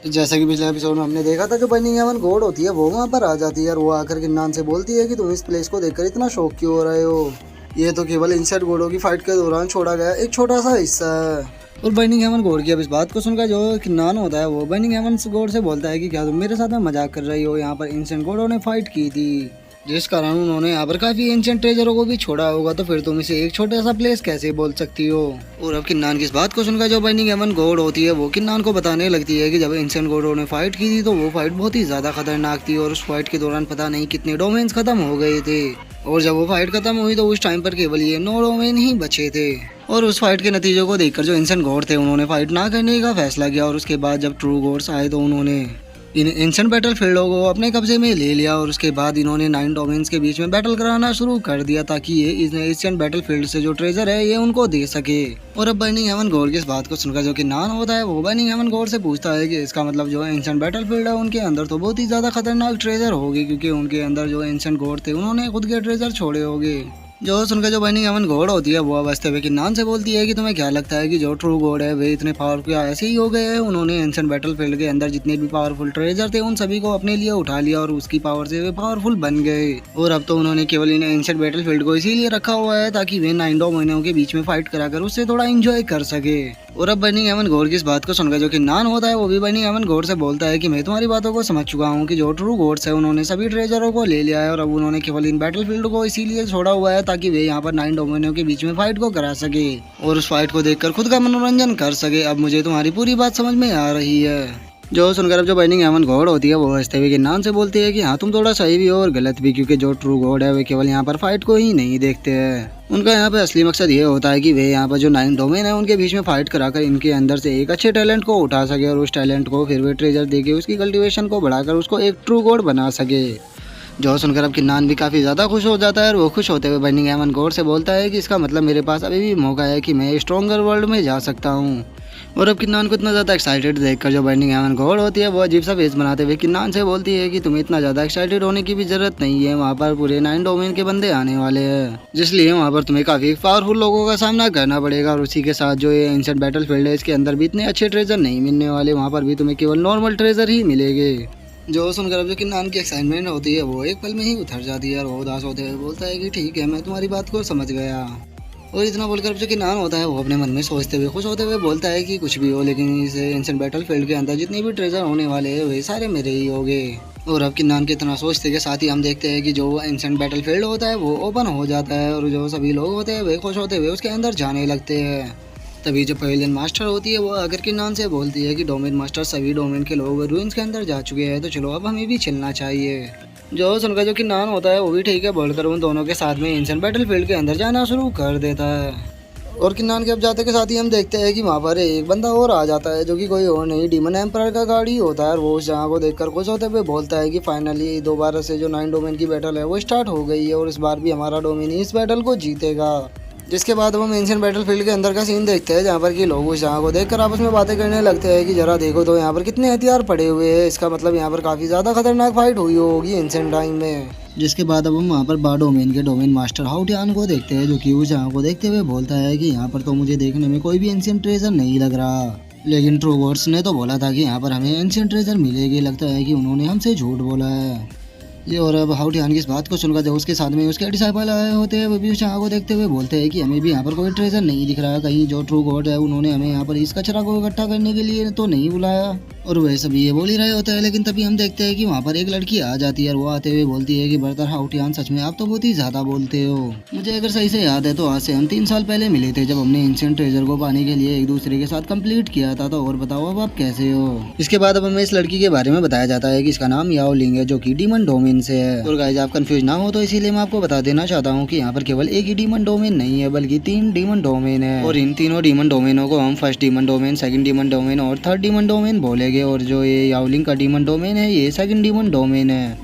जैसा कि पिछले एपिसोड में हमने देखा था, जो बर्निंग हेवन गॉड होती है वो वहाँ पर आ जाती है और वो आकर किन्नान से बोलती है कि तुम इस प्लेस को देखकर इतना शौक क्यों हो रहे हो। ये तो केवल इंसेक्ट गॉडों की फाइट के दौरान छोड़ा गया एक छोटा सा हिस्सा है। और बर्निंग हेवन गॉड की अब इस बात को सुनकर जो किन्नान होता है वो बर्निंग हेवन गॉड से बोलता है कि क्या तुम मेरे साथ में मजाक कर रही हो। यहाँ पर इंसेंट गॉडों ने फाइट की थी जिस कारण उन्होंने यहाँ पर काफी एंशिएंट ट्रेजरों को भी छोड़ा होगा, तो फिर तुम इसे एक छोटा सा प्लेस कैसे बोल सकती हो। और अब किन्नान की इस बात को सुनकर जो बर्निंग हेवन गॉड होती है वो किन्नान को बताने लगती है कि जब एंशिएंट गॉडों ने फाइट की थी तो वो फाइट बहुत ही ज्यादा खतरनाक थी और उस फाइट के दौरान पता नहीं कितने डोमेन्स खत्म हो गए थे। और जब वो फाइट खत्म हुई तो उस टाइम पर केवल ये 9 डोमेन ही बचे थे। और उस फाइट के नतीजों को देखकर जो एंशिएंट गॉड थे उन्होंने फाइट ना करने का फैसला किया। और उसके बाद जब ट्रू गॉड्स आए तो उन्होंने इन एंशिएंट बैटल फील्डों को अपने कब्जे में ले लिया और उसके बाद इन्होंने 9 डोमेन्स के बीच में बैटल कराना शुरू कर दिया ताकि ये इस एंशिएंट बैटल फील्ड से जो ट्रेजर है ये उनको दे सके। और अब बर्निंग हेवन गॉड की इस बात को सुनकर जो किन्नान होता है वो बर्निंग हेवन गॉड से पूछता है कि इसका मतलब जो एंशिएंट बैटल फील्ड है उनके अंदर तो बहुत ही ज्यादा खतरनाक ट्रेजर होगी, क्योंकि उनके अंदर जो एंशिएंट गॉड थे उन्होंने खुद के ट्रेजर छोड़े होंगे। जो सुनकर जो बर्निंग हेवन गॉड होती है वो अब हंसते हुए किन्नान से बोलती है कि तुम्हें क्या लगता है कि जो ट्रू गॉड है वे इतने पावरफुल ऐसे ही हो गए हैं। उन्होंने एंशिएंट बैटलफील्ड के अंदर जितने भी पावरफुल ट्रेजर थे उन सभी को अपने लिए उठा लिया और उसकी पावर से वे पावरफुल बन गए। और अब तो उन्होंने केवल इन एंशिएंट बैटलफील्ड को इसीलिए रखा हुआ है ताकि वे 9 महीनों के बीच में फाइट कराकर उससे थोड़ा इंजॉय कर सके। और अब बर्निंग हेवन गॉड की इस बात को सुनकर जो किन्नान होता है वो भी बर्निंग हेवन गॉड से बोलता है कि मैं तुम्हारी बातों को समझ चुका हूँ कि जो ट्रू गॉड्स है उन्होंने सभी ट्रेजरों को ले लिया है और अब उन्होंने केवल इन बैटलफील्ड को इसीलिए छोड़ा हुआ है ताकि वे यहाँ पर 9 डोमेनों के बीच में फाइट को करा सके और उस फाइट को देखकर खुद का मनोरंजन कर सके। अब मुझे तुम्हारी पूरी बात समझ में आ रही है। जो सुनकर अब जो बर्निंग हेवन गॉड होती है वो हंसते हुए किन्नान से बोलती है कि हाँ तुम थोड़ा सही भी हो और गलत भी, क्योंकि जो ट्रू गॉड है वे केवल यहाँ पर फाइट को ही नहीं देखते हैं। उनका यहाँ पे असली मकसद ये होता है कि वे यहाँ पर जो 9 डोमेन है उनके बीच में फाइट कराकर इनके अंदर से एक अच्छे टैलेंट को उठा सके और उस टैलेंट को फिर वे ट्रेजर देके उसकी कल्टीवेशन को बढ़ाकर उसको एक ट्रू गॉड बना सके। जो सुनकर अब किन्नान भी काफ़ी ज़्यादा खुश हो जाता है और वो खुश होते हुए बर्निंग हेवन गॉड से बोलता है कि इसका मतलब मेरे पास अभी भी मौका है कि मैं स्ट्रॉन्गर वर्ल्ड में जा सकता हूँ। और अब किन्नान को इतना ज़्यादा एक्साइटेड देखकर जो बर्निंग हेवन गॉड होती है वो अजीब सा फेस बनाते हुए किन्नान से बोलती है कि तुम्हें इतना ज़्यादा एक्साइटेड होने की भी ज़रूरत नहीं है, वहाँ पर पूरे 9 डोमेन के बंदे आने वाले हैं जिसलिए वहाँ पर तुम्हें काफ़ी पावरफुल लोगों का सामना करना पड़ेगा। और उसी के साथ जो ये एंशिएंट बैटलफील्ड है इसके अंदर भी इतने अच्छे ट्रेजर नहीं मिलने वाले, वहाँ पर भी तुम्हें केवल नॉर्मल ट्रेजर ही मिलेंगे। जो सुनकर अब जो किन्नान की एक्साइटमेंट होती है वो एक पल में ही उतर जाती है और वो उदास होते हुए बोलता है कि ठीक है मैं तुम्हारी बात को समझ गया। और इतना बोलकर अब जो किन्नान होता है वो अपने मन में सोचते हुए खुश होते हुए बोलता है कि कुछ भी हो लेकिन इस एंशिएंट बैटलफील्ड के अंदर जितने भी ट्रेजर होने वाले हैं वे सारे मेरे ही होंगे। और अब किन्नान के इतना सोचते के साथ ही हम देखते हैं कि जो एंशिएंट बैटलफील्ड होता है वो ओपन हो जाता है और जो सभी लोग होते हैं वे खुश होते हुए उसके अंदर जाने लगते हैं। तभी जो पवेलियन मास्टर होती है वो आकर किन्नान से बोलती है कि डोमेन मास्टर सभी डोमेन के लोग रूइंस के अंदर जा चुके हैं, तो चलो अब हमें भी चलना चाहिए। जो सुनकर जो किन्नान होता है वो भी ठीक है बोलकर उन दोनों के साथ में एंशिएंट बैटलफील्ड के अंदर जाना शुरू कर देता है। और किन्नान के अब जाते के साथ ही हम देखते हैं कि वहाँ पर एक बंदा और आ जाता है जो कि कोई और नहीं डीमन एम्परर का गाड़ी होता है और वो उस जगह को देखकर खुश होते हुए बोलता है कि फाइनली दोबारा से जो 9 डोमेन की बैटल है वो स्टार्ट हो गई है और इस बार भी हमारा डोमेन इस बैटल को जीतेगा। जिसके बाद हम एंशिएंट बैटलफील्ड के अंदर का सीन देखते हैं जहाँ पर कि लोग उस जगह को देखकर आपस में बातें करने लगते हैं कि जरा देखो तो यहाँ पर कितने हथियार पड़े हुए हैं, इसका मतलब यहाँ पर काफ़ी ज़्यादा खतरनाक फाइट हुई होगी एंशिएंट टाइम में। जिसके बाद अब हम वहाँ पर बा डोमेन के डोमेन मास्टर हाउटियान को देखते हैं जो कि उस जगह को देखते हुए बोलता है कि यहाँ पर तो मुझे देखने में कोई भी एंशिएंट ट्रेजर नहीं लग रहा, लेकिन ट्रू गॉड्स ने तो बोला था कि यहाँ पर हमें एंशिएंट ट्रेजर मिलेगी, लगता है कि उन्होंने हमसे झूठ बोला है। ये और अब हाउटियान की इस बात को सुनकर जो उसके साथ में उसके डिसाइपल आए होते हैं वो भी उस जगह को देखते हुए बोलते हैं कि हमें भी यहाँ पर कोई ट्रेजर नहीं दिख रहा है, कहीं जो ट्रू गॉड है उन्होंने हमें यहाँ पर इस कचरा को इकट्ठा करने के लिए तो नहीं बुलाया। और वह सभी ये बोल ही रहे होते हैं लेकिन तभी हम देखते हैं कि वहाँ पर एक लड़की आ जाती है और वो आते हुए बोलती है कि ब्रदर हाउटियान सच में आप तो बहुत ही ज्यादा बोलते हो, मुझे अगर सही से याद है तो आज से हम 3 साल पहले मिले थे जब हमने एंशिएंट ट्रेजर को पाने के लिए एक दूसरे के साथ कंप्लीट किया था, तो और बताओ अब आप कैसे हो। इसके बाद अब हमें इस लड़की के बारे में बताया जाता है कि इसका नाम याओ लिंग है जो कि डीमन डोमेन से है। और गाइस आप कंफ्यूज ना हो तो इसीलिए मैं आपको बता देना चाहता हूँ कि यहाँ पर केवल एक ही डीमन डोमेन नहीं है बल्कि 3 डीमन डोमेन है और इन तीनों डीमन डोमेनों को हम first demon domain, second demon domain और थर्ड डीमन डोमेन बोलेंगे। और जो ये याओलिंग का डीमन डोमेन है ये सेकंड डीमन डोमेन है।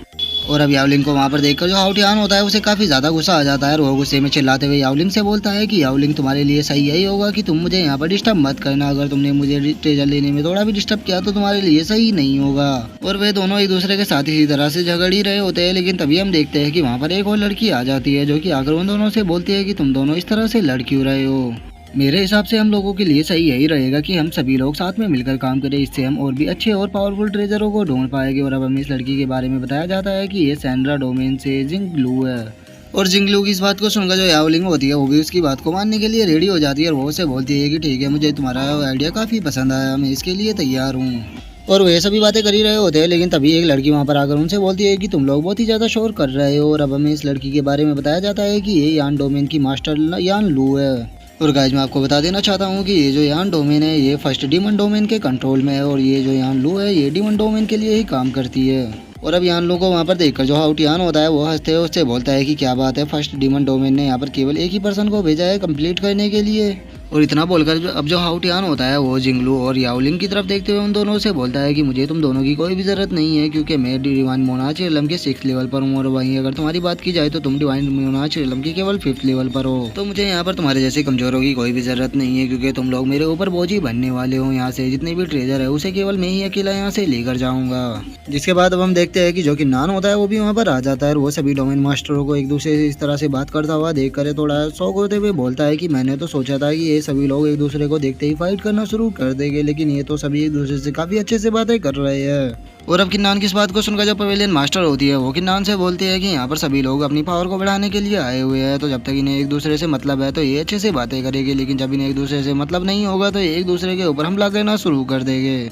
और अब याओलिंग को वहाँ पर देखकर जो हाउटियान होता है उसे काफी ज्यादा गुस्सा आ जाता है और वो गुस्से में चिल्लाते हुए याओलिंग से बोलता है कि याओलिंग तुम्हारे लिए सही यही होगा कि तुम मुझे यहाँ पर डिस्टर्ब मत करना, अगर तुमने मुझे ट्रेजर लेने में थोड़ा भी डिस्टर्ब किया तो तुम्हारे लिए सही नहीं होगा। और वे दोनों एक दूसरे के साथ इसी तरह से झगड़ ही रहे होते हैं लेकिन तभी हम देखते हैं कि वहाँ पर एक और लड़की आ जाती है जो कि आकर उन दोनों से बोलती है कि तुम दोनों इस तरह से लड़ क्यों रहे हो। मेरे हिसाब से हम लोगों के लिए सही यही रहेगा कि हम सभी लोग साथ में मिलकर काम करें। इससे हम और भी अच्छे और पावरफुल ट्रेजरों को ढूंढ पाएंगे। और अब हमें इस लड़की के बारे में बताया जाता है कि ये सैंड्रा डोमेन से जिंगलू है। और जिंगलू की इस बात को सुनकर जो यावलिंग होती है वो भी उसकी बात को मानने के लिए रेडी हो जाती है और वो उसे बोलती है कि ठीक है, मुझे तुम्हारा आइडिया काफ़ी पसंद आया, मैं इसके लिए तैयार हूँ। और वे सभी बातें कर ही रहे होते हैं, लेकिन तभी एक लड़की वहाँ पर आकर उनसे बोलती है कि तुम लोग बहुत ही ज़्यादा शोर कर रहे हो। और अब हमें इस लड़की के बारे में बताया जाता है कि ये यान डोमेन की मास्टर यान लू है। और गाइज मैं आपको बता देना चाहता हूँ कि ये जो यान डोमेन है ये फर्स्ट डीमन डोमेन के कंट्रोल में है। और ये जो यान लू है ये डीमन डोमेन के लिए ही काम करती है। और अब यान लू को वहाँ पर देखकर जो हाउटियान होता है वो हंसते हुए उससे बोलता है कि क्या बात है, फर्स्ट डीमन डोमेन ने यहाँ पर केवल एक ही पर्सन को भेजा है कंप्लीट करने के लिए। और इतना बोलकर अब जो हाउटियान होता है वो जिंगलू और याओलिंग की तरफ देखते हुए उन दोनों से बोलता है कि मुझे तुम दोनों की कोई भी जरूरत नहीं है, क्योंकि मैं डिवाइन मोनार्च रियलम के 6th लेवल पर हूँ। और वहीं अगर तुम्हारी बात की जाए तो तुम डिवाइन मोनार्च रियलम के केवल 5th लेवल पर हो। तो मुझे यहाँ पर तुम्हारे जैसे कमजोरों की कोई भी जरूरत नहीं है, क्योंकि तुम लोग मेरे ऊपर बोझ ही बनने वाले हो। यहाँ से जितने भी ट्रेजर है उसे केवल मैं ही अकेला यहाँ से लेकर जाऊंगा। जिसके बाद अब हम देखते हैं कि जो कि नान होता है वो भी वहाँ पर आ जाता है और वो सभी डोमेन मास्टरों को एक दूसरे से इस तरह से बात करता हुआ देख कर थोड़ा शौक होते हुए बोलता है कि मैंने तो सोचा था कि ये सभी लोग एक दूसरे को देखते ही फाइट करना शुरू कर देंगे, लेकिन ये तो सभी एक दूसरे से काफी अच्छे से बातें कर रहे हैं। और अब किन्नान की इस बात को सुनकर जो पवेलियन मास्टर होती है वो किन्नान से बोलती है कि यहाँ पर सभी लोग अपनी पावर को बढ़ाने के लिए आए हुए हैं, तो जब तक इन्हें एक दूसरे से मतलब है तो ये अच्छे से बातें करेगी, लेकिन जब इन्हें एक दूसरे से मतलब नहीं होगा तो एक दूसरे के ऊपर हमला करना शुरू कर देंगे।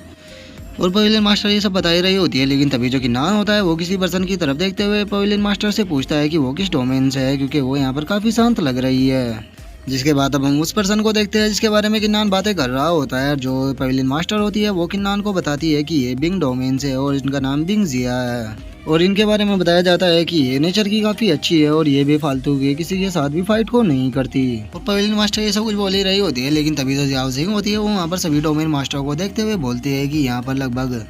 और पवेलियन मास्टर ये सब बता ही रही होती है, लेकिन तभी जो किन्नान होता है वो किसी पर्सन की तरफ देखते हुए पवेलियन मास्टर से पूछता है कि वो किस डोमेन से है, क्योंकि वो यहाँ पर काफी शांत लग रही है। जिसके बाद अब हम उस पर्सन को देखते हैं जिसके बारे में किन्नान बातें कर रहा होता है। जो पवेलियन मास्टर होती है वो किन्नान को बताती है कि ये बिंग डोमेन से है और इनका नाम बिंग जिया है। और इनके बारे में बताया जाता है कि ये नेचर की काफ़ी अच्छी है और ये बेफालतू के किसी के साथ भी फाइट को नहीं करती। और पवेलियन मास्टर ये सब कुछ बोल ही रही होती है, लेकिन तभी जो जियाओ जिंग होती है वो वहाँ पर सभी डोमेन मास्टरों को देखते हुए बोलती है कि यहाँ पर लगभग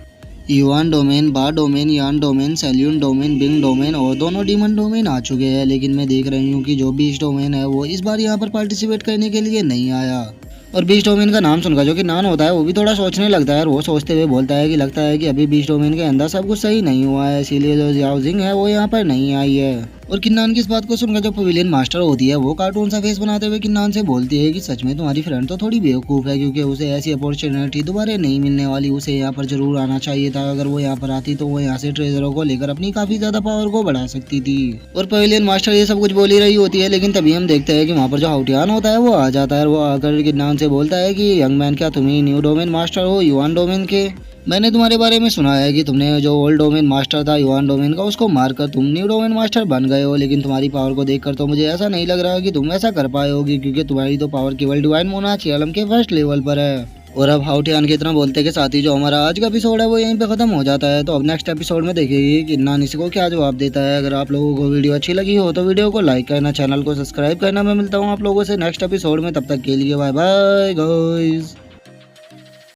युआन डोमेन, बा डोमेन, यान डोमेन, सेल्यून डोमेन, बिंग डोमेन और दोनों डीमन डोमेन आ चुके हैं, लेकिन मैं देख रही हूँ कि जो बीस्ट डोमेन है वो इस बार यहाँ पर पार्टिसिपेट करने के लिए नहीं आया। और बीस्ट डोमेन का नाम सुनकर जो कि नान होता है वो भी थोड़ा सोचने लगता है और वो सोचते हुए बोलता है कि लगता है कि अभी बीस्ट डोमेन के अंदर सब कुछ सही नहीं हुआ है, इसीलिए जो जियाओ जिंग है वो यहाँ पर नहीं आई है। और किन्नान की इस बात को सुनकर जो पवेलियन मास्टर होती है वो कार्टून सा फेस बनाते हुए किन्नान से बोलती है कि सच में तुम्हारी फ्रेंड तो थोड़ी बेवकूफ़ है, क्योंकि उसे ऐसी अपॉर्चुनिटी दोबारा नहीं मिलने वाली। उसे यहाँ पर जरूर आना चाहिए था, अगर वो यहाँ पर आती तो वो यहाँ से ट्रेजरों को लेकर अपनी काफी ज्यादा पावर को बढ़ा सकती थी। और पवेलियन मास्टर ये सब कुछ बोल ही रही होती है, लेकिन तभी हम देखते हैं कि वहाँ पर जो हाउटियान होता है वो आ जाता है और वो आकर किन्नान से बोलता है कि यंग मैन, क्या तुम ही न्यू डोमेन मास्टर हो युआन डोमेन के? मैंने तुम्हारे बारे में सुना है कि तुमने जो ओल्ड डोमेन मास्टर था युआन डोमेन का उसको मारकर तुम न्यू डोमेन मास्टर बन गए हो, लेकिन तुम्हारी पावर को देखकर तो मुझे ऐसा नहीं लग रहा कि तुम ऐसा कर पाए होगी, क्योंकि तुम्हारी तो पावर केवल डिवाइन मोनार्च रियलम के 1st लेवल पर है। और अब हाउटियान की इतना बोलते के साथ ही जो हमारा आज का एपिसोड है वो यहीं पे खत्म हो जाता है। तो अब नेक्स्ट एपिसोड में देखिए कि किन्नान इसको क्या जवाब देता है। अगर आप लोगों को वीडियो अच्छी लगी हो तो वीडियो को लाइक करना, चैनल को सब्सक्राइब करना। मैं मिलता हूँ आप लोगों से नेक्स्ट एपिसोड में, तब तक के लिए बाय बाय गाइस।